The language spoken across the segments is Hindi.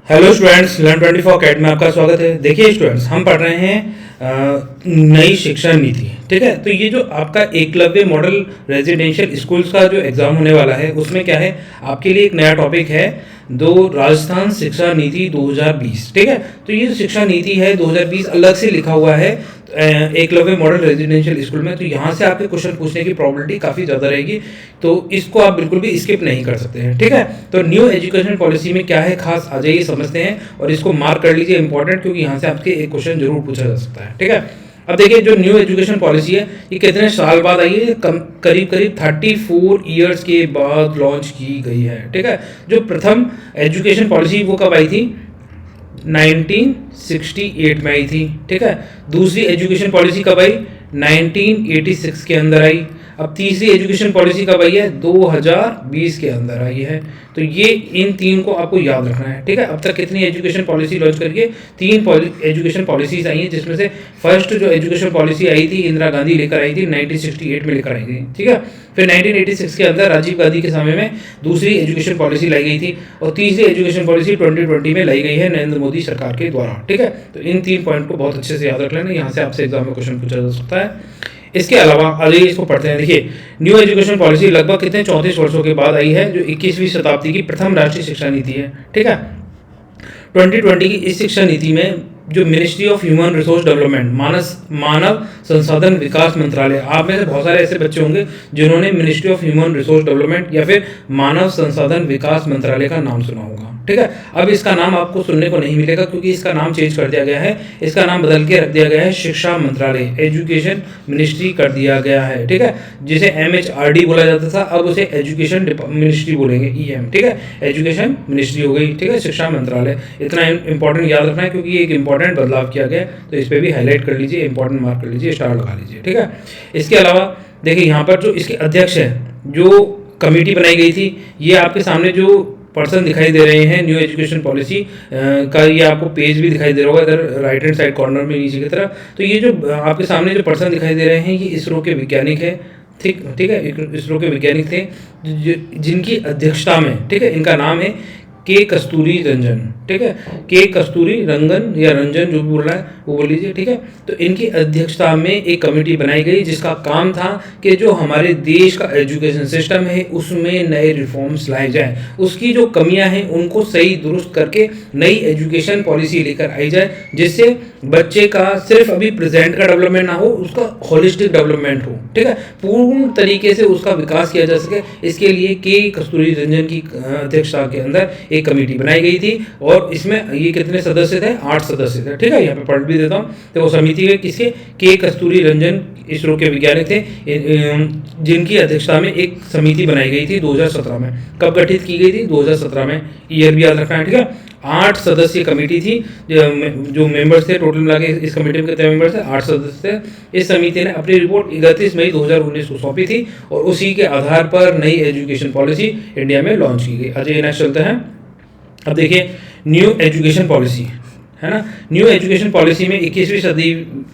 हेलो स्टूडेंट्स, लर्न 24 अकेडमी में आपका स्वागत है। देखिए स्टूडेंट्स, हम पढ़ रहे हैं नई शिक्षा नीति। ठीक है, तो ये जो आपका एकलव्य मॉडल रेजिडेंशियल स्कूल्स का जो एग्ज़ाम होने वाला है उसमें क्या है, आपके लिए एक नया टॉपिक है राजस्थान शिक्षा नीति 2020। ठीक है, तो ये शिक्षा नीति है 2020 अलग से लिखा हुआ है एकलव्य मॉडल रेजिडेंशियल स्कूल में। तो यहाँ से आपके क्वेश्चन पूछने की प्रॉबिलिटी काफ़ी ज़्यादा रहेगी, तो इसको आप बिल्कुल भी स्किप नहीं कर सकते हैं। ठीक है, तो न्यू एजुकेशन पॉलिसी में क्या है खास, आ जाइए समझते हैं और इसको मार्क कर लीजिए इंपॉर्टेंट, क्योंकि यहाँ से आपके एक क्वेश्चन जरूर पूछा जा सकता है। ठीक है, अब देखिए जो न्यू एजुकेशन पॉलिसी है ये कितने साल बाद आई है, करीब 34 ईयर्स के बाद लॉन्च की गई है। ठीक है, जो प्रथम एजुकेशन पॉलिसी वो कब आई थी, 1968 में आई थी। ठीक है, दूसरी एजुकेशन पॉलिसी कब आई, 1986 के अंदर आई। अब तीसरी एजुकेशन पॉलिसी कब आई है, 2020 के अंदर आई है। तो ये इन तीन को आपको याद रखना है। ठीक है, अब तक कितनी एजुकेशन पॉलिसी लॉन्च करके, तीन एजुकेशन पॉलिसीज आई हैं, जिसमें से फर्स्ट जो एजुकेशन पॉलिसी आई थी इंदिरा गांधी लेकर आई थी, 1968 में लेकर आई थी। ठीक है, फिर 1986 के अंदर राजीव गांधी के समय में दूसरी एजुकेशन पॉलिसी लाई गई थी, और तीसरी एजुकेशन पॉलिसी 2020 में लाई गई है नरेंद्र मोदी सरकार के द्वारा। ठीक है, तो इन तीन पॉइंट को बहुत अच्छे से याद रख लेना, यहाँ से आपसे एग्जाम में क्वेश्चन पूछा जा सकता है। इसके अलावा आगे इसको पढ़ते हैं। देखिए न्यू एजुकेशन पॉलिसी लगभग कितने 34 वर्षों के बाद आई है, जो 21वीं शताब्दी की प्रथम राष्ट्रीय शिक्षा नीति है। ठीक है, 2020 की इस शिक्षा नीति में जो ministry of human resource development, मानव संसाधन विकास मंत्रालय, आप में से बहुत सारे ऐसे बच्चे होंगे जिन्होंने ministry of human resource development या फिर मानव संसाधन विकास मंत्रालय का नाम सुना होगा। ठीक है, अब इसका नाम आपको सुनने को नहीं मिलेगा क्योंकि इसका नाम चेंज कर दिया गया है। इसका नाम बदल के रख दिया गया है शिक्षा मंत्रालय, एजुकेशन मिनिस्ट्री कर दिया गया है। ठीक है, जिसे MHRD बोला जाता था, अब उसे एजुकेशन मिनिस्ट्री बोलेंगे, EM। ठीक है, एजुकेशन मिनिस्ट्री हो गई। ठीक है, शिक्षा मंत्रालय, इतना इंपॉर्टेंट याद रखना है क्योंकि ये एक इंपॉर्टेंट बदलाव किया गया, तो इस पर भी हाईलाइट कर लीजिए, इंपॉर्टेंट मार्क कर लीजिए, स्टार लगा लीजिए। ठीक है, इसके अलावा देखिए यहाँ पर जो इसके अध्यक्ष हैं, जो कमेटी बनाई गई थी, ये आपके सामने जो पर्सन दिखाई दे रहे हैं न्यू एजुकेशन पॉलिसी का, ये आपको पेज भी दिखाई दे रहा होगा इधर राइट हैंड साइड कॉर्नर में नीचे की तरफ। तो ये जो आपके सामने जो पर्सन दिखाई दे रहे हैं ये इसरो के वैज्ञानिक है। ठीक है, इसरो के वैज्ञानिक थे जिनकी अध्यक्षता में, ठीक है, इनका नाम है के कस्तूरी रंजन। ठीक है, के कस्तूरी रंगन या रंजन जो भी बोल रहा है वो बोल लीजिए। ठीक है, तो इनकी अध्यक्षता में एक कमेटी बनाई गई जिसका काम था कि जो हमारे देश का एजुकेशन सिस्टम है उसमें नए रिफॉर्म्स लाए जाए, उसकी जो कमियां हैं उनको सही दुरुस्त करके नई एजुकेशन पॉलिसी लेकर आई जाए, जिससे बच्चे का सिर्फ अभी प्रेजेंट का डेवलपमेंट ना हो, उसका होलिस्टिक डेवलपमेंट हो। ठीक है, पूर्ण तरीके से उसका विकास किया जा सके। इसके लिए के कस्तूरी रंजन की अध्यक्षता के अंदर एक कमेटी बनाई गई थी, और इसमें ये कितने सदस्य थे, 8 सदस्य थे। ठीक है, यहाँ पे पढ़ भी देता हूँ। तो वो समिति है किसके, के कस्तूरी रंजन इसरो के वैज्ञानिक थे, जिनकी अध्यक्षता में एक समिति बनाई गई थी 2017 में। कब गठित की गई थी, 2017 में, ईयर भी याद रखना है। ठीक है, 8 सदस्यीय कमेटी थी, जो मेंबर्स थे टोटल मिला के इस कमेटी में कितने मेंबर्स थे, 8 सदस्य थे। इस समिति ने अपनी रिपोर्ट 31 मई 2019 को सौंपी थी, और उसी के आधार पर नई एजुकेशन पॉलिसी इंडिया में लॉन्च की गई। अजय नेक्स्ट चलते हैं। अब देखिए न्यू एजुकेशन पॉलिसी है ना, न्यू एजुकेशन पॉलिसी में 21वीं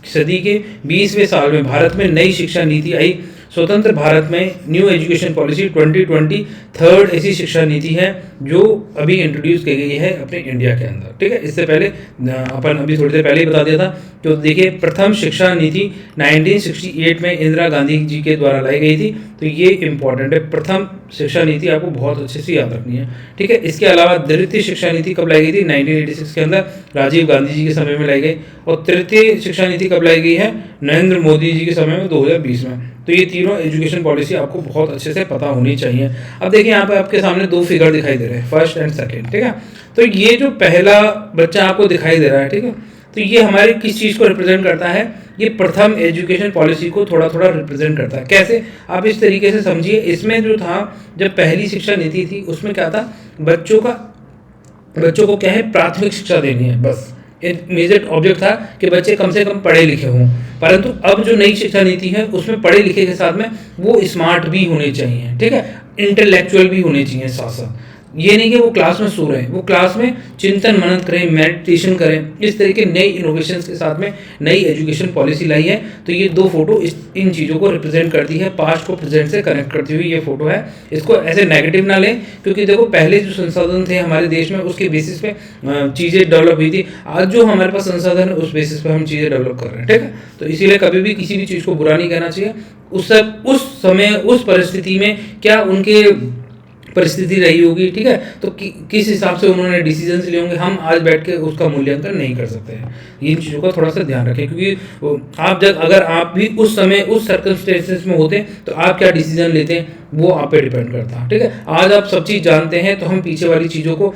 सदी के 20वें साल में भारत में नई शिक्षा नीति आई। स्वतंत्र भारत में न्यू एजुकेशन पॉलिसी 2020 थर्ड ऐसी शिक्षा नीति है जो अभी इंट्रोड्यूस की गई है अपने इंडिया के अंदर। ठीक है, इससे पहले अपन अभी थोड़ी देर पहले ही बता दिया था। तो देखिए प्रथम शिक्षा नीति 1968 में इंदिरा गांधी जी के द्वारा लाई गई थी, तो ये इंपॉर्टेंट है, प्रथम शिक्षा नीति आपको बहुत अच्छे से याद रखनी है। ठीक है, इसके अलावा द्वितीय शिक्षा नीति कब लाई गई थी, 1986 के अंदर राजीव गांधी जी के समय में लाई गई, और तृतीय शिक्षा नीति कब लाई गई है, नरेंद्र मोदी जी के समय में 2020 में। तो ये तीनों एजुकेशन पॉलिसी आपको बहुत अच्छे से पता होनी चाहिए। अब देखिए यहाँ पे आपके सामने 2 फिगर दिखाई दे रहे हैं, फर्स्ट एंड सेकंड। ठीक है, तो ये जो पहला बच्चा आपको दिखाई दे रहा है, ठीक है, तो ये हमारे किस चीज़ को रिप्रेजेंट करता है, ये प्रथम एजुकेशन पॉलिसी को थोड़ा थोड़ा रिप्रेजेंट करता है। कैसे, आप इस तरीके से समझिए। इसमें जो था, जब पहली शिक्षा नीति थी उसमें क्या था, बच्चों को क्या है, प्राथमिक शिक्षा देनी है, बस मेजर ऑब्जेक्ट था कि बच्चे कम से कम पढ़े लिखे हों। परंतु अब जो नई शिक्षा नीति है उसमें पढ़े लिखे के साथ में वो स्मार्ट भी होने चाहिए। ठीक है, इंटेलेक्चुअल भी होने चाहिए साथ साथ। ये नहीं कि वो क्लास में सो रहे हैं, वो क्लास में चिंतन मनन करें, मेडिटेशन करें। इस तरह के नई इनोवेशंस के साथ में नई एजुकेशन पॉलिसी लाई है। तो ये दो फोटो इन चीज़ों को रिप्रेजेंट करती है, पास्ट को प्रेजेंट से कनेक्ट करती हुई ये फोटो है। इसको ऐसे नेगेटिव ना लें, क्योंकि देखो पहले जो संसाधन थे हमारे देश में उसके बेसिस पे चीज़ें डेवलप हुई थी। आज जो हमारे पास संसाधन है उस बेसिस पे हम चीज़ें डेवलप कर रहे हैं, ठीक है। तो इसीलिए कभी भी किसी भी चीज़ को बुरा नहीं कहना चाहिए। उस समय उस परिस्थिति में क्या उनके परिस्थिति रही होगी, ठीक है, तो किस हिसाब से उन्होंने डिसीजंस लिए होंगे, हम आज बैठ के उसका मूल्यांकन नहीं कर सकते हैं। इन चीज़ों का थोड़ा सा ध्यान रखें, क्योंकि अगर आप भी उस समय उस सर्कमस्टेंसेस में होते तो आप क्या डिसीजन लेते हैं वो आप पे डिपेंड करता है, ठीक है। आज आप सब चीज़ जानते हैं तो हम पीछे वाली चीज़ों को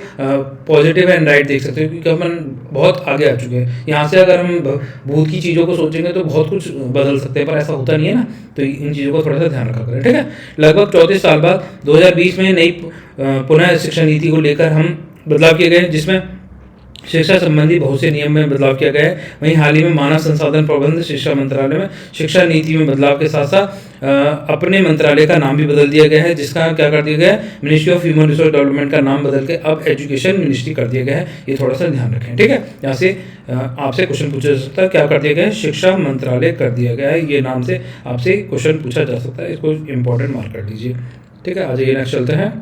पॉजिटिव एंड राइट देख सकते हैं, क्योंकि हम बहुत आगे आ चुके हैं। यहाँ से अगर हम भूत की चीज़ों को सोचेंगे तो बहुत कुछ बदल सकते हैं, पर ऐसा होता नहीं है ना। तो इन चीज़ों का थोड़ा सा ध्यान रखा करें, ठीक है। लगभग 34 साल बाद 2020 में नई पुनः शिक्षा नीति को लेकर हम बदलाव किए गए, जिसमें शिक्षा संबंधी बहुत से नियम में बदलाव किया गया है। वहीं हाल ही में मानव संसाधन प्रबंधन शिक्षा मंत्रालय में शिक्षा नीति में बदलाव के साथ साथ अपने मंत्रालय का नाम भी बदल दिया गया है, जिसका क्या कर दिया गया है, ministry of human resource development का नाम बदल के अब एजुकेशन मिनिस्ट्री कर दिया गया है। ये थोड़ा सा ध्यान रखें, ठीक है। यहाँ से आपसे क्वेश्चन पूछा जा सकता है, क्या कर दिया गया है, शिक्षा मंत्रालय कर दिया गया है, ये नाम से आपसे क्वेश्चन पूछा जा सकता है। इसको इंपॉर्टेंट मार्क कर लीजिए, ठीक है। आज ये नेक्स्ट चलते हैं।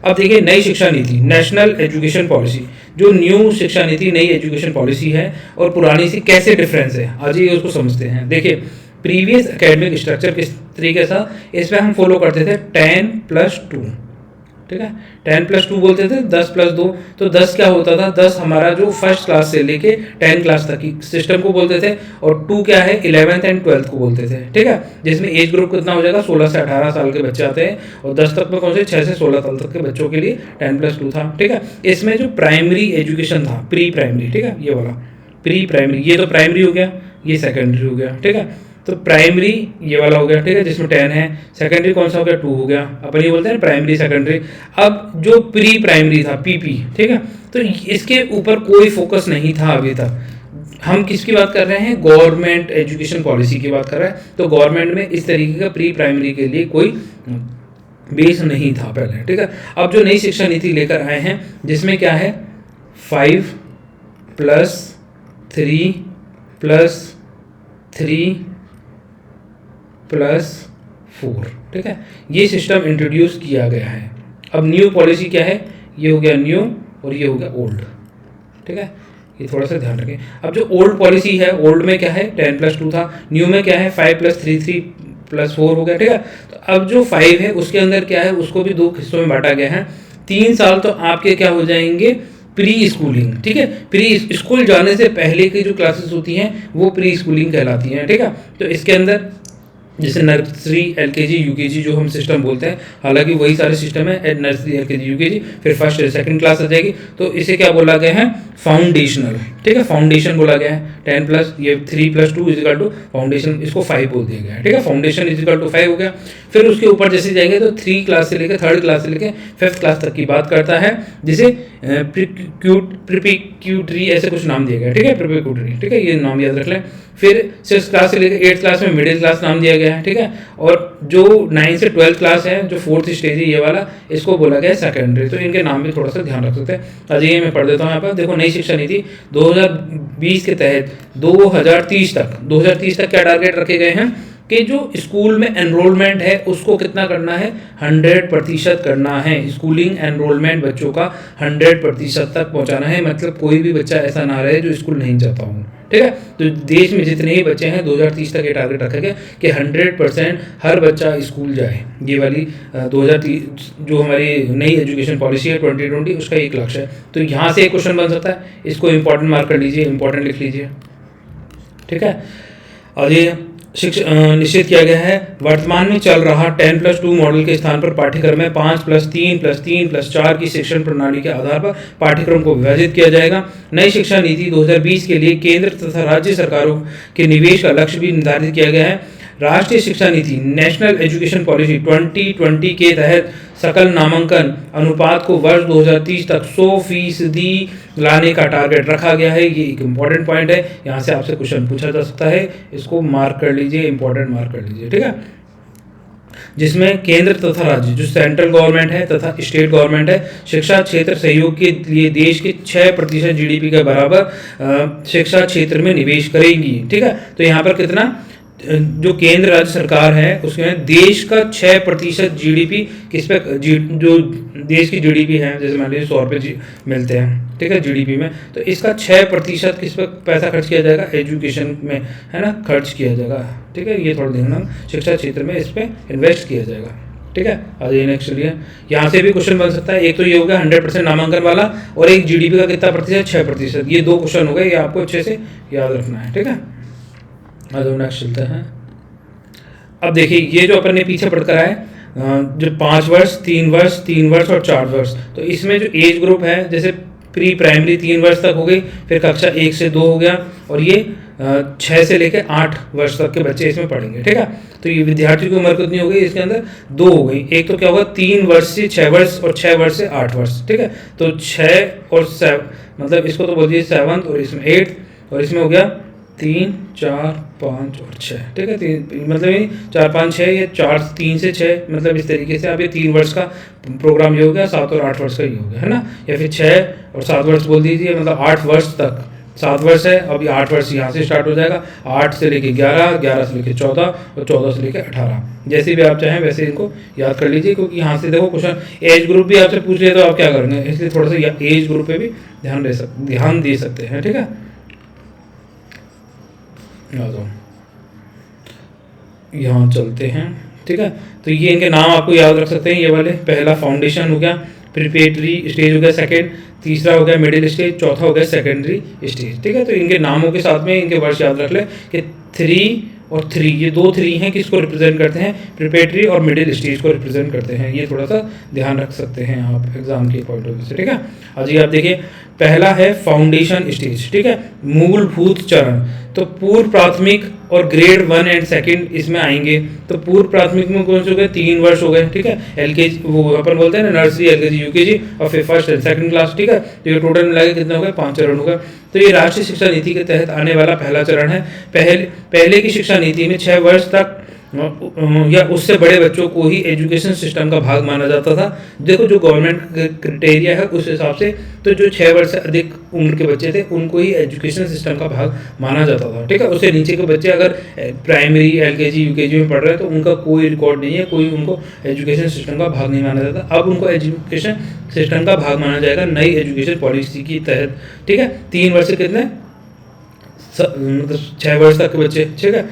अब देखिए नई शिक्षा नीति, नेशनल एजुकेशन पॉलिसी। जो न्यू शिक्षा नीति नई एजुकेशन पॉलिसी है और पुरानी सी कैसे डिफरेंस है, आज ये उसको समझते हैं। देखिए प्रीवियस एकेडमिक स्ट्रक्चर किस तरीके से, इसमें हम फॉलो करते थे 10+2, ठीक है। 10+2 बोलते थे, 10+2। तो 10 क्या होता था, 10 हमारा जो फर्स्ट क्लास से लेके 10 क्लास तक की सिस्टम को बोलते थे, और 2 क्या है 11th एंड 12th को बोलते थे, ठीक है। जिसमें एज ग्रुप कितना हो जाएगा, 16 से 18 साल के बच्चे आते हैं, और 10 तक में कौन से 6 से 16 साल तक के बच्चों के लिए 10+2 था, ठीक है। इसमें जो प्राइमरी एजुकेशन था, प्री प्राइमरी, ठीक है, ये वाला प्री प्राइमरी, ये तो प्राइमरी हो गया, ये सेकेंडरी हो गया, ठीक है। तो प्राइमरी ये वाला हो गया, ठीक है, जिसमें 10 है। सेकेंडरी कौन सा हो गया, 2 हो गया। अपन ये बोलते हैं प्राइमरी सेकेंडरी। अब जो प्री प्राइमरी था, पीपी, ठीक है, तो इसके ऊपर कोई फोकस नहीं था अभी तक। हम किसकी बात कर रहे हैं, गवर्नमेंट एजुकेशन पॉलिसी की बात कर रहे हैं। तो गवर्नमेंट में इस तरीके का प्री प्राइमरी के लिए कोई बेस नहीं था पहले, ठीक है। अब जो नई शिक्षा नीति लेकर आए हैं, जिसमें क्या है 5+3+3+4, ठीक है, ये सिस्टम इंट्रोड्यूस किया गया है। अब न्यू पॉलिसी क्या है, ये हो गया न्यू और ये हो गया ओल्ड, ठीक है, ये थोड़ा सा ध्यान रखें। अब जो ओल्ड पॉलिसी है, ओल्ड में क्या है 10+2 था, न्यू में क्या है 5+3+4 हो गया, ठीक है। तो अब जो 5 है उसके अंदर क्या है, उसको भी 2 हिस्सों में बांटा गया है। 3 साल तो आपके क्या हो जाएंगे, प्री स्कूलिंग, ठीक है। प्री स्कूल जाने से पहले की जो क्लासेस होती हैं वो प्री स्कूलिंग कहलाती हैं, ठीक है। तो इसके अंदर जैसे नर्सरी, एलकेजी, यूकेजी जो हम सिस्टम बोलते हैं, हालांकि वही सारे सिस्टम है, नर्सरी, एलकेजी, यूकेजी, फिर फर्स्ट सेकंड क्लास आ जाएगी। तो इसे क्या बोला गया है, फाउंडेशनल, ठीक है, फाउंडेशन बोला गया है। 10+ ये 3+2 इजिकल टू फाउंडेशन, इसको 5 बोल दिया गया है, ठीक है। फाउंडेशन इजिकल टू 5 हो गया। फिर उसके ऊपर जैसे जाएंगे तो 3 क्लास से लेकर 3rd क्लास से लेकर 5th क्लास तक की बात करता है, जिसे प्रीक्यूटरी ऐसे कुछ नाम दिया गया है, ठीक है, प्रीक्यूटरी, ठीक है, ये नाम याद रख लें। फिर 6th क्लास से लेकर 8th क्लास में मिडिल क्लास नाम दिया गया है, ठीक है। और जो 9 से 12th क्लास है, जो 4th स्टेज है ये वाला, इसको बोला गया है सेकेंडरी। तो इनके नाम भी थोड़ा सा ध्यान रख सकते हैं। आज ये मैं पढ़ देता हूँ यहाँ पर। देखो नई शिक्षा नीति 2020 के तहत 2030 तक क्या टारगेट रखे गए हैं कि जो स्कूल में एनरोलमेंट है उसको कितना करना है, 100% करना है। स्कूलिंग एनरोलमेंट बच्चों का 100% तक पहुंचाना है। मतलब कोई भी बच्चा ऐसा ना रहे जो स्कूल नहीं जाता हो, ठीक है। तो देश में जितने ही बच्चे हैं 2030 तक ये टारगेट रखा गया कि 100% हर बच्चा स्कूल जाए। ये वाली 2030 जो हमारी नई एजुकेशन पॉलिसी है 2020, उसका एक लक्ष्य है। तो यहाँ से एक क्वेश्चन बन सकता है, इसको इंपॉर्टेंट मार्क कर लीजिए, इंपॉर्टेंट लिख लीजिए, ठीक है। और ये शिक्षा निश्चित किया गया है। वर्तमान में चल रहा 10+2 मॉडल के स्थान पर पाठ्यक्रम में 5+3+3+4 की शिक्षण प्रणाली के आधार पर पाठ्यक्रम को विभाजित किया जाएगा। नई शिक्षा नीति 2020 के लिए केंद्र तथा राज्य सरकारों के निवेश का लक्ष्य भी निर्धारित किया गया है। राष्ट्रीय शिक्षा नीति नेशनल एजुकेशन पॉलिसी 2020 के तहत सकल नामांकन अनुपात को वर्ष 2030 तक 100% लाने का टारगेट रखा गया है। ये एक इम्पॉर्टेंट पॉइंट है, यहाँ से आपसे क्वेश्चन पूछा जा सकता है, इसको मार्क कर लीजिए, इंपॉर्टेंट मार्क कर लीजिए, ठीक है। जिसमें केंद्र तथा राज्य जो सेंट्रल गवर्नमेंट है तथा स्टेट गवर्नमेंट है शिक्षा क्षेत्र सहयोग के लिए देश के 6% GDP के बराबर शिक्षा क्षेत्र में निवेश करेंगी। ठीक है, तो यहाँ पर कितना जो केंद्र राज्य सरकार है उसमें देश का 6% GDP किस पे जो देश की GDP है, जैसे मान लीजिए 100 रुपये मिलते हैं, ठीक है, GDP में, तो इसका 6% किस पे पैसा खर्च किया जाएगा, एजुकेशन में, है ना, खर्च किया जाएगा। ठीक है, ये थोड़ा देखना, शिक्षा क्षेत्र में इस पे इन्वेस्ट किया जाएगा। ठीक है, आज ये नेक्स्ट चलिए, यहाँ से भी क्वेश्चन बन सकता है। एक तो ये हो गया 100% नामांकन वाला, और एक GDP का कितना प्रतिशत, 6%। ये 2 क्वेश्चन हो गए, ये आपको अच्छे से याद रखना है। ठीक है, आज हम नेक्स्ट चलते हैं। अब देखिए ये जो अपन ने पीछे पढ़कर आए जो 5 वर्ष, 3 वर्ष, 3 वर्ष और 4 वर्ष, तो इसमें जो एज ग्रुप है, जैसे प्री प्राइमरी 3 वर्ष तक हो गई, फिर कक्षा 1 से 2 हो गया, और ये 6 से लेकर 8 वर्ष तक के बच्चे इसमें पढ़ेंगे। ठीक है, तो ये विद्यार्थी की उम्र कितनी हो गई, इसके अंदर 2 हो गई। एक तो क्या होगा 3 वर्ष से 6 वर्ष, और 6 वर्ष से 8 वर्ष। ठीक है, तो 6 और 7, मतलब इसको तो बोलिए 7, और इसमें 8, और इसमें हो गया 3, 4, 5 और 6। ठीक है, 3 मतलब ये 4, 5, 6, ये 4, 3 से 6, मतलब इस तरीके से। अब ये 3 वर्ष का प्रोग्राम ये हो गया, 7 और 8 वर्ष का ये हो गया, है ना, या फिर 6 और 7 वर्ष बोल दीजिए, मतलब 8 वर्ष तक। 7 वर्ष है, अब ये 8 वर्ष यहाँ से स्टार्ट हो जाएगा, 8 से लेके 11, 11 से लेके 14, और 14 से लेके 18। जैसे भी आप चाहें वैसे इनको याद कर लीजिए, क्योंकि यहाँ से देखो क्वेश्चन एज ग्रुप भी आपसे पूछ लिया तो आप क्या करेंगे, इसलिए थोड़ा सा एज ग्रुप पे भी ध्यान दे सकते हैं। ठीक है, यहाँ चलते हैं। ठीक है, तो ये इनके नाम आपको याद रख सकते हैं, ये वाले। पहला फाउंडेशन हो गया, प्रिपरेटरी स्टेज हो गया सेकंड, तीसरा हो गया मिडिल स्टेज, चौथा हो गया सेकेंडरी स्टेज। ठीक है, तो इनके नामों के साथ में इनके वर्ष याद रख ले कि 3 और 3, ये 2 3 हैं, किसको रिप्रेजेंट करते हैं, प्रिपरेटरी और मिडिल स्टेज को रिप्रेजेंट करते हैं। ये थोड़ा सा ध्यान रख सकते हैं आप एग्जाम के पॉइंट ऑफ व्यू से। ठीक है, आज ये आप देखिए, पहला है फाउंडेशन स्टेज। ठीक है, मूलभूत चरण, तो पूर्व प्राथमिक और ग्रेड 1 एंड 2 इसमें आएंगे। तो पूर्व प्राथमिक में कौन से हो गए, 3 वर्ष हो गए। ठीक है, LKG वो अपन बोलते हैं ना, नर्सरी, LKG, UKG, और फिर फर्स्ट एंड सेकंड क्लास। ठीक है, तो ये टोटल मिला के कितने हो गए, 5 चरण हो गए। तो ये राष्ट्रीय शिक्षा नीति के तहत आने वाला पहला चरण है। पहले की शिक्षा नीति में 6 वर्ष तक या उससे बड़े बच्चों को ही एजुकेशन सिस्टम का भाग माना जाता था। देखो जो गवर्नमेंट क्राइटेरिया है उस हिसाब से, तो जो 6 वर्ष से अधिक उम्र के बच्चे थे उनको ही एजुकेशन सिस्टम का भाग माना जाता था। ठीक है, उससे नीचे के बच्चे अगर प्राइमरी, LKG, UKG में पढ़ रहे हैं तो उनका कोई रिकॉर्ड नहीं है, कोई उनको एजुकेशन सिस्टम का भाग नहीं माना जाता। अब उनको एजुकेशन सिस्टम का भाग माना जाएगा नई एजुकेशन पॉलिसी के तहत। ठीक है, 3 वर्ष से कितने, मतलब 6 वर्ष तक के बच्चे। ठीक है,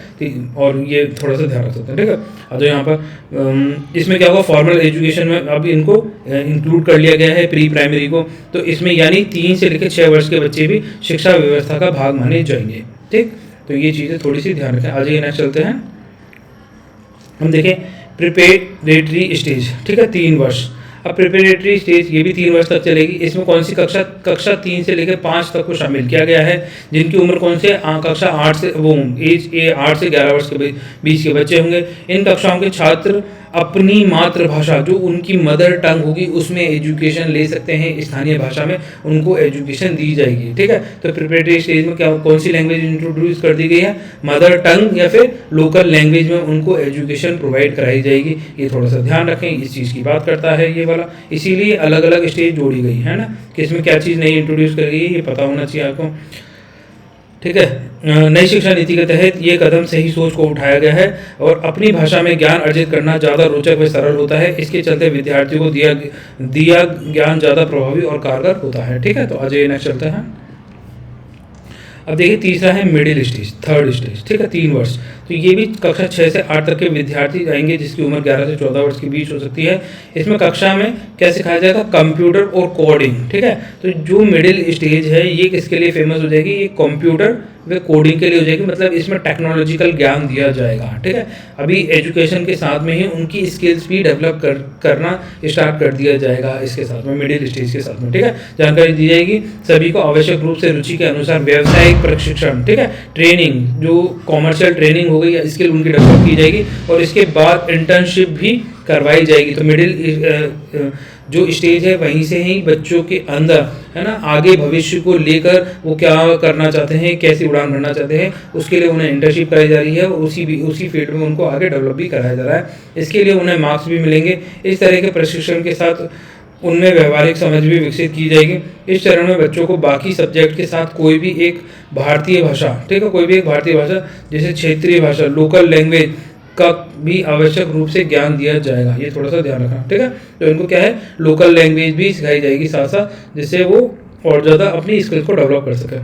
और ये थोड़ा सा ध्यान रख सकते हैं। ठीक है, अब तो यहाँ पर इसमें क्या होगा, फॉर्मल एजुकेशन में अब इनको इंक्लूड कर लिया गया है प्री प्राइमरी को, तो इसमें यानी 3 से लेकर 6 वर्ष के बच्चे भी शिक्षा व्यवस्था का भाग माने जाएंगे। ठीक, तो ये चीज़ें थोड़ी सी ध्यान रखें। आज ये नेक्स्ट चलते हैं, हम देखें प्रिपरेटरी स्टेज। ठीक है, 3 वर्ष। अब प्रिपरेटरी स्टेज ये भी 3 वर्ष तक चलेगी। इसमें कौन सी कक्षा 3 से लेकर 5 तक को शामिल किया गया है, जिनकी उम्र कौन से कक्षा 8 से वो एज 8 से 11 वर्ष के बीच के बच्चे होंगे। इन कक्षाओं के छात्र अपनी मातृभाषा जो उनकी मदर टंग होगी उसमें एजुकेशन ले सकते हैं, स्थानीय भाषा में उनको एजुकेशन दी जाएगी। ठीक है, तो प्रिपरेटरी स्टेज में क्या कौन सी लैंग्वेज इंट्रोड्यूस कर दी गई है, मदर टंग या फिर लोकल लैंग्वेज में उनको एजुकेशन प्रोवाइड कराई जाएगी। ये थोड़ा सा ध्यान रखें, इस चीज़ की बात करता है ये वाला, इसीलिए अलग अलग स्टेज जोड़ी गई है ना, कि इसमें क्या चीज़ नई इंट्रोड्यूस करी गई ये पता होना चाहिए आपको। ठीक है, नई शिक्षा नीति के तहत ये कदम सही सोच को उठाया गया है और अपनी भाषा में ज्ञान अर्जित करना ज़्यादा रोचक व सरल होता है। इसके चलते विद्यार्थियों को दिया ज्ञान ज़्यादा प्रभावी और कारगर होता है। ठीक है, तो आज ये नेक्स्ट चलता है। अब देखिए तीसरा है मिडिल स्टेज, 3rd स्टेज। ठीक है, 3 वर्ष। तो ये भी कक्षा 6 से 8 तक के विद्यार्थी आएंगे जिसकी उम्र 11 से 14 वर्ष के बीच हो सकती है। इसमें कक्षा में क्या सिखाया जाएगा, कंप्यूटर और कोडिंग। ठीक है, तो जो मिडिल स्टेज है ये किसके लिए फेमस हो जाएगी, ये कंप्यूटर वे कोडिंग के लिए हो जाएगी, मतलब इसमें टेक्नोलॉजिकल ज्ञान दिया जाएगा। ठीक है, अभी एजुकेशन के साथ में ही उनकी स्किल्स भी डेवलप करना स्टार्ट कर दिया जाएगा इसके साथ में, मिडिल स्टेज के साथ में। ठीक है, जानकारी दी जाएगी सभी को आवश्यक रूप से रुचि के अनुसार व्यावसायिक प्रशिक्षण, ठीक है, ट्रेनिंग जो कॉमर्शियल ट्रेनिंग हो गई या स्किल उनकी डेवलप की जाएगी और इसके बाद इंटर्नशिप भी करवाई जाएगी। तो मिडिल जो स्टेज है वहीं से ही बच्चों के अंदर है ना आगे भविष्य को लेकर वो क्या करना चाहते हैं, कैसी उड़ान भरना चाहते हैं, उसके लिए उन्हें इंटर्नशिप कराई जा रही है और उसी फील्ड में उनको आगे डेवलप भी कराया जा रहा है। इसके लिए उन्हें मार्क्स भी मिलेंगे। इस तरह के प्रशिक्षण के साथ उनमें व्यवहारिक समझ भी विकसित की जाएगी। इस चरण में बच्चों को बाकी सब्जेक्ट के साथ कोई भी एक भारतीय भाषा, ठीक है, कोई भी एक भारतीय भाषा जैसे क्षेत्रीय भाषा, लोकल लैंग्वेज का भी आवश्यक रूप से ज्ञान दिया जाएगा। ये थोड़ा सा ध्यान रखना, ठीक है। तो इनको क्या है, लोकल लैंग्वेज भी सिखाई जाएगी साथ साथ, जिससे वो और ज़्यादा अपनी स्किल को डेवलप कर सकें।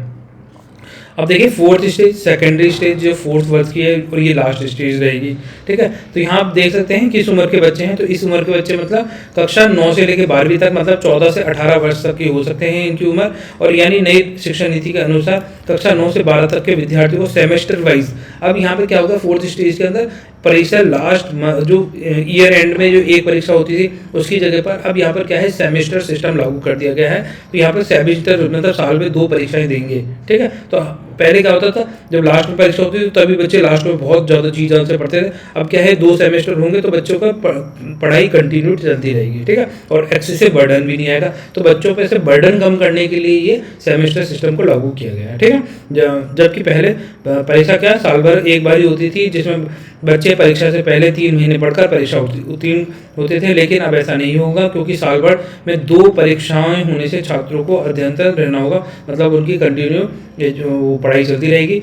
अब देखिए फोर्थ स्टेज, सेकेंडरी स्टेज जो फोर्थ वर्ष की है और ये लास्ट स्टेज रहेगी, ठीक है। तो यहाँ आप देख सकते हैं किस उम्र के बच्चे हैं। तो इस उम्र के बच्चे मतलब कक्षा 9 से लेकर 12वीं तक, मतलब 14 से 18 वर्ष तक के हो सकते हैं इनकी उम्र। और यानी नई शिक्षा नीति के अनुसार कक्षा 9 से 12 तक के विद्यार्थियों को सेमेस्टर वाइज, अब यहाँ पे क्या होगा, फोर्थ स्टेज के अंदर परीक्षा लास्ट जो ईयर एंड में जो एक परीक्षा होती थी उसकी जगह पर अब यहाँ पर क्या है, सेमेस्टर सिस्टम लागू कर दिया गया है। तो यहाँ पर सेमेस्टर मतलब साल में 2 परीक्षाएं देंगे, ठीक है। तो पहले क्या होता था, जब लास्ट में परीक्षा होती थी तभी बच्चे लास्ट में बहुत ज़्यादा जी जान से पढ़ते थे। अब क्या है, 2 सेमेस्टर होंगे तो बच्चों का पढ़ाई कंटिन्यू चलती रहेगी, ठीक है, और एक्सेसिव बर्डन भी नहीं आएगा। तो बच्चों पे से बर्डन कम करने के लिए ये सेमेस्टर सिस्टम को लागू किया गया है, ठीक है। जबकि पहले परीक्षा क्या साल भर एक बार ही होती थी, जिसमें बच्चे परीक्षा से पहले 3 महीने पढ़कर परीक्षा उत्तीर्ण होते थे। लेकिन अब ऐसा नहीं होगा, क्योंकि साल भर में 2 परीक्षाएं होने से छात्रों को अध्ययनरत रहना होगा, मतलब उनकी कंटिन्यू ये जो पढ़ाई चलती रहेगी।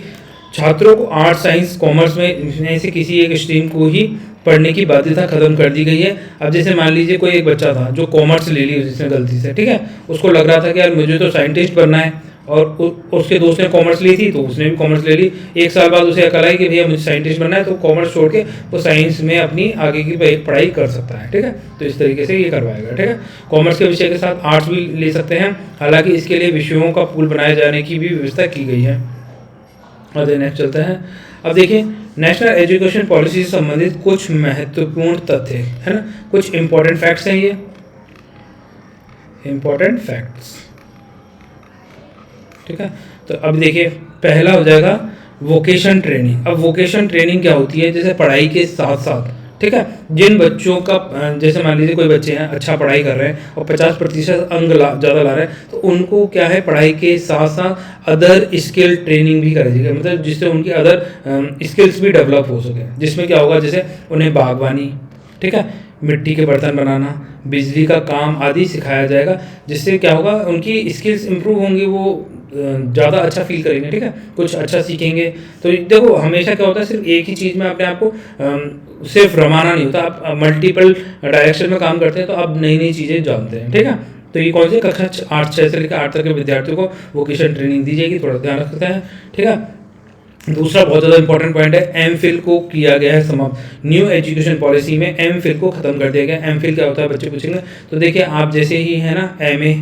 छात्रों को आर्ट्स, साइंस, कॉमर्स में से किसी एक स्ट्रीम को ही पढ़ने की बाध्यता खत्म कर दी गई है। अब जैसे मान लीजिए कोई एक बच्चा था जो कॉमर्स ले ली जिसने गलती से, ठीक है, उसको लग रहा था कि यार मुझे तो साइंटिस्ट बनना है, और उसके दोस्त ने कॉमर्स ली थी तो उसने भी कॉमर्स ले ली। एक साल बाद उसे अकल आई कि भैया मुझे साइंटिस्ट बनना है, तो कॉमर्स छोड़ के वो साइंस में अपनी आगे की पढ़ाई कर सकता है, ठीक है। तो इस तरीके से ये करवाएगा, ठीक है। कॉमर्स के विषय के साथ आर्ट्स भी ले सकते हैं, हालांकि इसके लिए विषयों का पूल बनाए जाने की भी व्यवस्था की गई है। और नेक्स्ट चलते हैं। अब देखिए नेशनल एजुकेशन पॉलिसी से संबंधित कुछ महत्वपूर्ण तथ्य है ना, कुछ इंपॉर्टेंट फैक्ट्स हैं, ये इंपॉर्टेंट फैक्ट्स, ठीक है। तो अब देखिए पहला हो जाएगा वोकेशन ट्रेनिंग। अब वोकेशन ट्रेनिंग क्या होती है, जैसे पढ़ाई के साथ साथ, ठीक है, जिन बच्चों का जैसे मान लीजिए कोई बच्चे हैं अच्छा पढ़ाई कर रहे हैं और 50% अंक ज़्यादा ला रहे हैं, तो उनको क्या है पढ़ाई के साथ साथ अदर स्किल ट्रेनिंग भी कराई जाएगी, मतलब जिससे उनकी अदर स्किल्स भी डेवलप हो सके। जिसमें क्या होगा, जैसे उन्हें बागवानी, ठीक है, मिट्टी के बर्तन बनाना, बिजली का काम आदि सिखाया जाएगा, जिससे क्या होगा उनकी स्किल्स इंप्रूव होंगी, वो ज़्यादा अच्छा फील करेंगे, ठीक है, कुछ अच्छा सीखेंगे। तो देखो हमेशा क्या होता है, सिर्फ एक ही चीज़ में अपने आप को सिर्फ रमाना नहीं होता, आप मल्टीपल डायरेक्शन में काम करते हैं तो आप नई नई चीज़ें जानते हैं, ठीक है। तो ये कौन से कक्षा 6 से लेकर 8 तक के विद्यार्थियों को वोकेशन ट्रेनिंग दी जाएगी, थोड़ा ध्यान रखते हैं, ठीक है। दूसरा बहुत ज़्यादा इंपॉर्टेंट पॉइंट है, एमफिल को किया गया है समाप्त। न्यू एजुकेशन पॉलिसी में एमफिल को खत्म कर दिया गया। एमफिल क्या होता है बच्चे पूछेंगे, तो देखिए आप जैसे ही है ना एमए,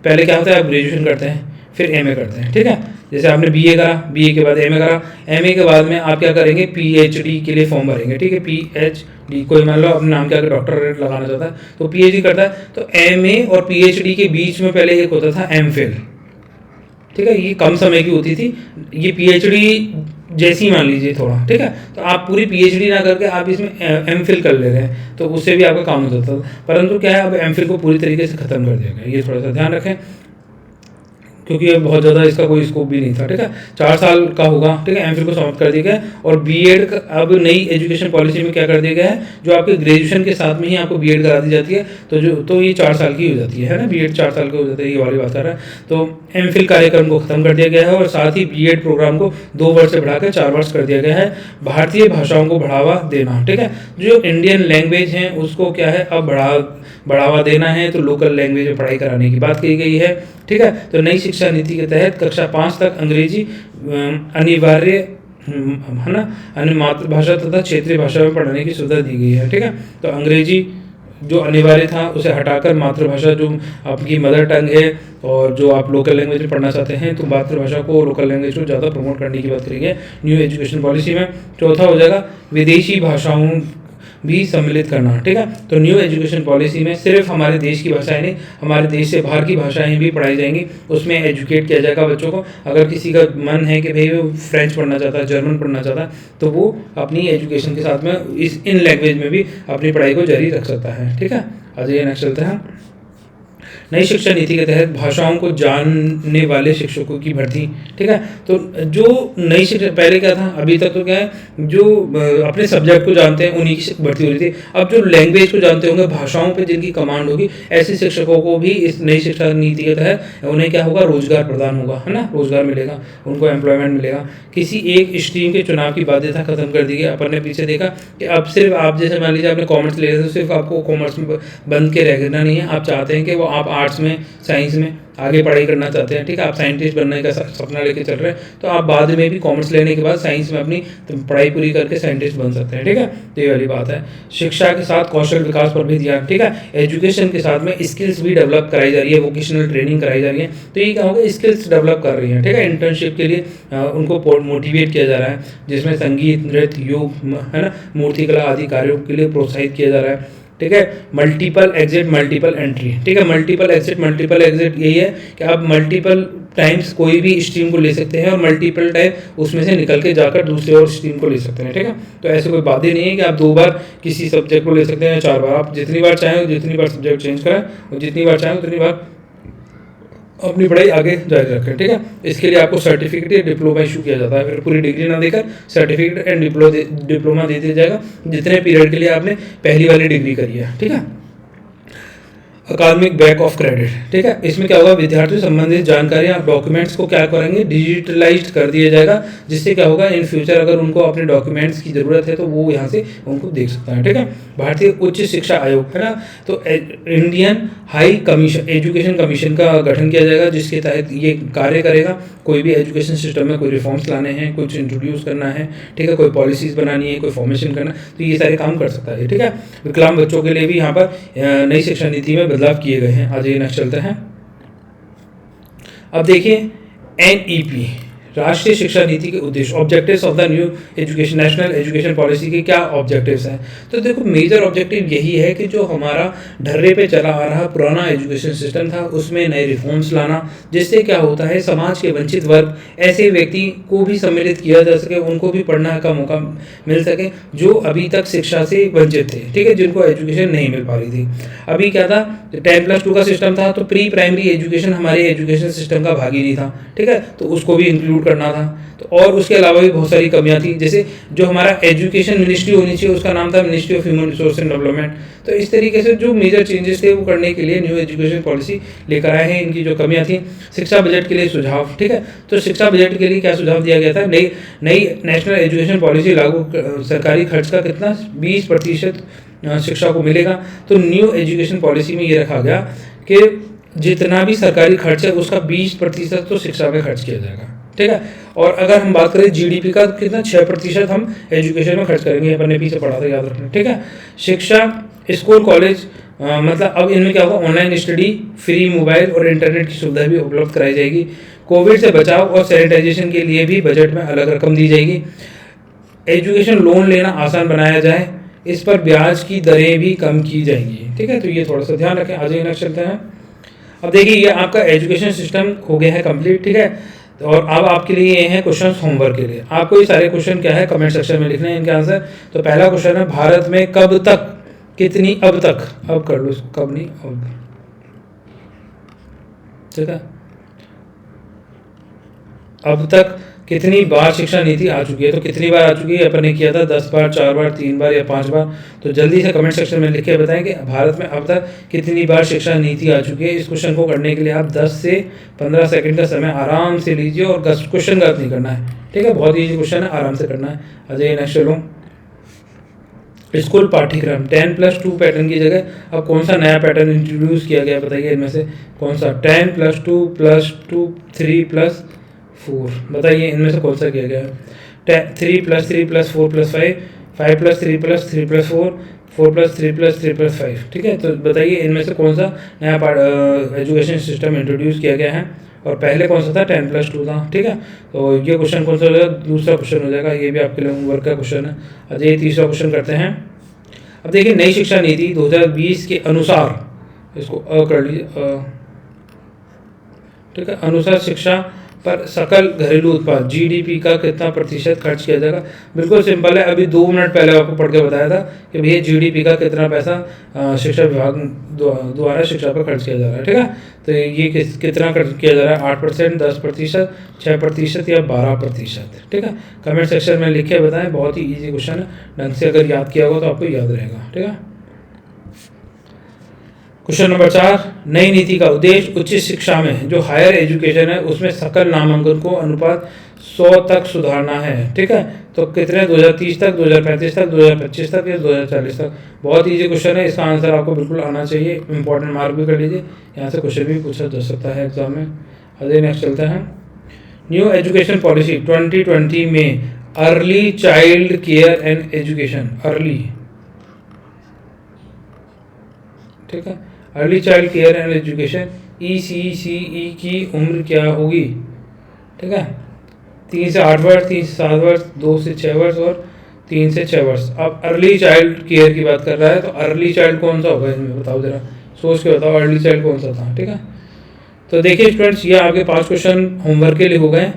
पहले क्या होता है आप ग्रेजुएशन करते हैं फिर एमए करते हैं, ठीक है। जैसे आपने बीए करा, बीए के बाद एमए करा, एमए के बाद में आप क्या करेंगे, पीएचडी के लिए फॉर्म भरेंगे, ठीक है। पीएचडी कोई मान लो अपने नाम के आगे डॉक्टरेट लगाना चाहता है तो पीएचडी करता है, तो एमए और पीएचडी के बीच में पहले एक होता था एमफिल, ठीक है, ये कम समय की होती थी। ये पीएचडी जैसी मान लीजिए थोड़ा, ठीक है, तो आप पूरी पीएचडी ना करके आप इसमें एमफिल कर ले रहे हैं, तो उससे भी आपका काम हो जाता था। परंतु क्या है अब एमफिल को पूरी तरीके से खत्म कर दिया गया, ये थोड़ा सा ध्यान रखें, क्योंकि ये बहुत ज़्यादा इसका कोई स्कोप भी नहीं था, ठीक है। 4 साल का होगा, ठीक है, एमफिल को समाप्त कर दिया गया है। और बीएड अब नई एजुकेशन पॉलिसी में क्या कर दिया गया है, जो आपके ग्रेजुएशन के साथ में ही आपको बीएड करा दी जाती है, तो ये 4 साल की हो जाती है ना, बीएड 4 साल की हो जाती है, ये वाली बात कर रहा है। तो एमफिल कार्यक्रम को खत्म कर दिया गया है और साथ ही बीएड प्रोग्राम को 2 वर्ष से बढ़ाकर 4 वर्ष कर दिया गया है। भारतीय भाषाओं को बढ़ावा देना, ठीक है, जो इंडियन लैंग्वेज हैं उसको क्या है अब बढ़ावा देना है, तो लोकल लैंग्वेज में पढ़ाई कराने की बात की गई है, ठीक है। तो नई शिक्षा नीति के तहत कक्षा 5 तक अंग्रेजी अनिवार्य है ना, अन्य मातृभाषा तथा क्षेत्रीय भाषा में पढ़ाने की सुविधा दी गई है, ठीक है। तो अंग्रेजी जो अनिवार्य था उसे हटाकर मातृभाषा जो आपकी मदर टंग है और जो आप लोकल लैंग्वेज में पढ़ना चाहते हैं, तो मातृभाषा को लोकल लैंग्वेज को ज़्यादा प्रमोट करने की बात करेंगे न्यू एजुकेशन पॉलिसी में। चौथा हो जाएगा विदेशी भाषाओं भी सम्मिलित करना, ठीक है। तो न्यू एजुकेशन पॉलिसी में सिर्फ हमारे देश की भाषाएं नहीं, हमारे देश से बाहर की भाषाएं भी पढ़ाई जाएंगी, उसमें एजुकेट किया जाएगा बच्चों को। अगर किसी का मन है कि भाई वो फ्रेंच पढ़ना चाहता है, जर्मन पढ़ना चाहता है, तो वो अपनी एजुकेशन के साथ में इन लैंग्वेज में भी अपनी पढ़ाई को जारी रख सकता है, ठीक है। आज ये नेक्स्ट चलते हैं। नई शिक्षा नीति के तहत भाषाओं को जानने वाले शिक्षकों की भर्ती, ठीक है। तो जो नई शिक्षा, पहले क्या था, अभी तक तो क्या है, जो अपने सब्जेक्ट को जानते हैं उन्हीं की भर्ती हो रही थी। अब जो लैंग्वेज को जानते होंगे, भाषाओं पे जिनकी कमांड होगी, ऐसे शिक्षकों को भी इस नई शिक्षा नीति के तहत उन्हें क्या होगा, रोजगार प्रदान होगा, है ना, रोजगार मिलेगा, उनको एम्प्लॉयमेंट मिलेगा। किसी एक स्ट्रीम के चुनाव की बाध्यता खत्म कर दी गई। अपन ने पीछे देखा कि अब सिर्फ आप, जैसे मान लीजिए आपने कॉमर्स ले रहे थे, तो सिर्फ आपको कॉमर्स में बंद के रहना नहीं है। आप चाहते हैं कि वो आप आर्ट्स में, साइंस में आगे पढ़ाई करना चाहते हैं, ठीक है, आप साइंटिस्ट बनने का सपना लेके चल रहे हैं, तो आप बाद में भी कॉमर्स लेने के बाद साइंस में अपनी पढ़ाई पूरी करके साइंटिस्ट बन सकते हैं, ठीक है। तो ये वाली बात है। शिक्षा के साथ कौशल विकास पर भी ध्यान, ठीक है। एजुकेशन के साथ में स्किल्स भी डेवलप कराई जा रही है, वोकेशनल ट्रेनिंग कराई जा रही है। तो ये क्या होगा, स्किल्स डेवलप कर रही है, ठीक है। इंटर्नशिप के लिए उनको मोटिवेट किया जा रहा है, जिसमें संगीत, नृत्य, योग, है ना, मूर्तिकला आदि कार्यों के लिए प्रोत्साहित किया जा रहा है, ठीक है। मल्टीपल एग्जिट मल्टीपल एंट्री, ठीक है। मल्टीपल एग्जिट यही है कि आप मल्टीपल टाइम्स कोई भी स्ट्रीम को ले सकते हैं और मल्टीपल टाइम उसमें से निकल के जाकर दूसरे और स्ट्रीम को ले सकते हैं, ठीक है। तो ऐसे कोई बात ही नहीं है कि आप 2 बार किसी सब्जेक्ट को ले सकते हैं या 4 बार। आप जितनी बार चाहें जितनी बार सब्जेक्ट चेंज करें और जितनी बार चाहें उतनी बार अपनी पढ़ाई आगे जारी रखें, ठीक है। इसके लिए आपको सर्टिफिकेट या डिप्लोमा इशू किया जाता है। फिर पूरी डिग्री ना देकर सर्टिफिकेट एंड डिप्लोमा दे दिया जाएगा, जितने पीरियड के लिए आपने पहली वाली डिग्री करी है, ठीक है। अकादमिक बैक ऑफ क्रेडिट, ठीक है। इसमें क्या होगा, विद्यार्थियों से संबंधित जानकारियां, डॉक्यूमेंट्स को क्या करेंगे, डिजिटलाइज कर दिया जाएगा, जिससे क्या होगा, इन फ्यूचर अगर उनको अपने डॉक्यूमेंट्स की ज़रूरत है तो वो यहाँ से उनको देख सकता है, ठीक है। भारतीय उच्च शिक्षा आयोग, है ना, तो Indian high commission, education commission का गठन किया जाएगा, जिसके तहत ये कार्य करेगा। कोई भी एजुकेशन सिस्टम में कोई रिफॉर्म्स लाने हैं, कुछ इंट्रोड्यूस करना है, ठीक है, कोई पॉलिसीज़ बनानी है, कोई फॉर्मेशन करना, तो ये सारे काम कर सकता है, ठीक है। विकलांग बच्चों के लिए भी यहाँ पर नई शिक्षा नीति में बदलाव किए गए हैं। आज ये नेक्स्ट चलते हैं। अब देखिए NEP, राष्ट्रीय शिक्षा नीति के उद्देश्य, objectives of the new education, national education policy के क्या ऑब्जेक्टिव्स हैं। तो देखो, मेजर ऑब्जेक्टिव यही है कि जो हमारा ढर्रे पे चला आ रहा पुराना एजुकेशन सिस्टम था, उसमें नए रिफॉर्म्स लाना, जिससे क्या होता है, समाज के वंचित वर्ग, ऐसे व्यक्ति को भी सम्मिलित किया जा सके, उनको भी पढ़ने का मौका मिल सके, जो अभी तक शिक्षा से वंचित थे, ठीक है, जिनको एजुकेशन नहीं मिल पा रही थी। अभी क्या था, 10+2 का सिस्टम था, तो प्री प्राइमरी एजुकेशन हमारे एजुकेशन सिस्टम का भाग ही नहीं था, ठीक है, तो उसको भी इंक्लूड करना था। तो और उसके अलावा भी बहुत सारी कमियां थी, जैसे जो हमारा एजुकेशन मिनिस्ट्री होनी चाहिए उसका नाम था ministry of human resource and development. तो इस तरीके से जो मेजर चेंजेस थे वो करने के लिए न्यू एजुकेशन पॉलिसी लेकर आए हैं। इनकी जो कमियां थी, शिक्षा बजट के लिए सुझाव, ठीक है, तो शिक्षा बजट के लिए क्या सुझाव दिया गया था, नई नेशनल एजुकेशन पॉलिसी लागू, सरकारी खर्च का कितना 20% शिक्षा को मिलेगा। तो न्यू एजुकेशन पॉलिसी में ये रखा गया कि जितना भी सरकारी खर्च है उसका 20% तो शिक्षा में खर्च किया जाएगा, ठीक है। और अगर हम बात करें GDP का, तो कितना 6% हम एजुकेशन में खर्च करेंगे, अपन ने पीछे पढ़ा था, याद रखना, ठीक है। शिक्षा, स्कूल, कॉलेज, मतलब अब इनमें क्या होगा, ऑनलाइन स्टडी, फ्री मोबाइल और इंटरनेट की सुविधा भी उपलब्ध कराई जाएगी। कोविड से बचाव और सैनिटाइजेशन के लिए भी बजट में अलग रकम दी जाएगी। एजुकेशन लोन लेना आसान बनाया जाए, इस पर ब्याज की दरें भी कम की जाएंगी, ठीक है। तो ये थोड़ा सा ध्यान रखें। आज नेक्स्ट चलते हैं। अब देखिए, ये आपका एजुकेशन सिस्टम हो गया है कंप्लीट, ठीक है। और अब आपके लिए ये हैं क्वेश्चन होमवर्क के लिए। आपको ये सारे क्वेश्चन क्या है, कमेंट सेक्शन में लिखने हैं इनके आंसर। तो पहला क्वेश्चन है, भारत में कब तक कितनी, अब तक, अब कर लो इसको, कब नहीं अब, ठीक है, अब तक कितनी बार शिक्षा नीति आ चुकी है। तो कितनी बार आ चुकी है, अपन ने किया था 10 बार, 4 बार, 3 बार या 5 बार। तो जल्दी से कमेंट सेक्शन में लिख के बताएं कि भारत में अब तक कितनी बार शिक्षा नीति आ चुकी है। इस क्वेश्चन को करने के लिए आप 10 से 15 सेकंड का समय आराम से लीजिए और क्वेश्चन गलत नहीं करना है, ठीक है, बहुत ईजी क्वेश्चन है, आराम से करना है। आ जाइए नेक्स्ट चलो। स्कूल पाठ्यक्रम 10+2 पैटर्न की जगह अब कौन सा नया पैटर्न इंट्रोड्यूस किया गया, बताइए इनमें से कौन सा। 10+2+2 3+4, बताइए इनमें से कौन सा किया गया है। 3+3+4+5, 5+3+3+4, 4+3+3+5, ठीक है। तो बताइए इनमें से कौन सा नया एजुकेशन सिस्टम इंट्रोड्यूस किया गया है। और पहले कौन सा था, 10+2 था, ठीक है। तो ये क्वेश्चन कौन सा हो जाएगा, दूसरा क्वेश्चन हो जाएगा, ये भी आपके लिए होमवर्क का क्वेश्चन है। अच्छा, ये तीसरा क्वेश्चन करते हैं। अब देखिए नई शिक्षा नीति 2020 के अनुसार, इसको कर लीजिए, ठीक है, अनुसार शिक्षा पर सकल घरेलू उत्पाद GDP का कितना प्रतिशत खर्च किया जाएगा। बिल्कुल सिंपल है, अभी 2 मिनट पहले आपको पढ़ के बताया था कि भैया GDP का कितना पैसा शिक्षा विभाग द्वारा शिक्षा पर खर्च किया जा रहा है, ठीक है। तो ये कितना खर्च किया जा रहा है, 8%, 10%, 6% या 12%, ठीक है। कमेंट सेक्शन में लिख के बताएं, बहुत ही ईजी क्वेश्चन है, ढंग से अगर याद किया होगा तो आपको याद रहेगा, ठीक है। क्वेश्चन नंबर 4, नई नीति का उद्देश्य उच्च शिक्षा में जो हायर एजुकेशन है उसमें सकल नामांकन को अनुपात 100 तक सुधारना है, ठीक है। तो कितने, 2030 तक, 2035 तक, 2025 तक या 2040 तक। बहुत ईजी क्वेश्चन है, इसका आंसर आपको बिल्कुल आना चाहिए, इंपॉर्टेंट मार्क भी कर लीजिए, यहाँ से क्वेश्चन भी पूछा जा सकता है एग्जाम में। अगले नेक्स्ट चलता है, न्यू एजुकेशन पॉलिसी 2020 में early child care and education, early, ठीक है, early child care and education ECCE की उम्र क्या होगी, ठीक है। 3 से 8 वर्ष, 3 से 7 वर्ष, 2 से 6 वर्ष और 3 से 6 वर्ष। अब अर्ली चाइल्ड केयर की बात कर रहा है, तो अर्ली चाइल्ड कौन सा होगा इसमें, बताओ जरा, सोच के बताओ अर्ली चाइल्ड कौन सा था, ठीक है। तो देखिए स्टूडेंट्स, ये आपके 5 क्वेश्चन होमवर्क के लिए हो गए।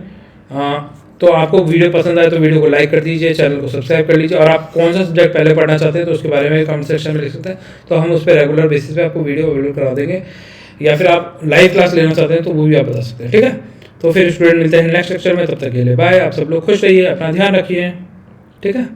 तो आपको वीडियो पसंद आए तो वीडियो को लाइक कर दीजिए, चैनल को सब्सक्राइब कर लीजिए, और आप कौन सा सब्जेक्ट पहले पढ़ना चाहते हैं तो उसके बारे में कमेंट सेक्शन में लिख सकते हैं, तो हम उस पर रेगुलर बेसिस पे आपको वीडियो अवेलेबल करा देंगे, या फिर आप लाइव क्लास लेना चाहते हैं तो वो भी आप बता सकते हैं, ठीक है। तो फिर स्टूडेंट मिलते हैं नेक्स्ट लेक्चर में, तब तक के लिए बाय। आप सब लोग खुश रहिए, अपना ध्यान रखिए, ठीक है।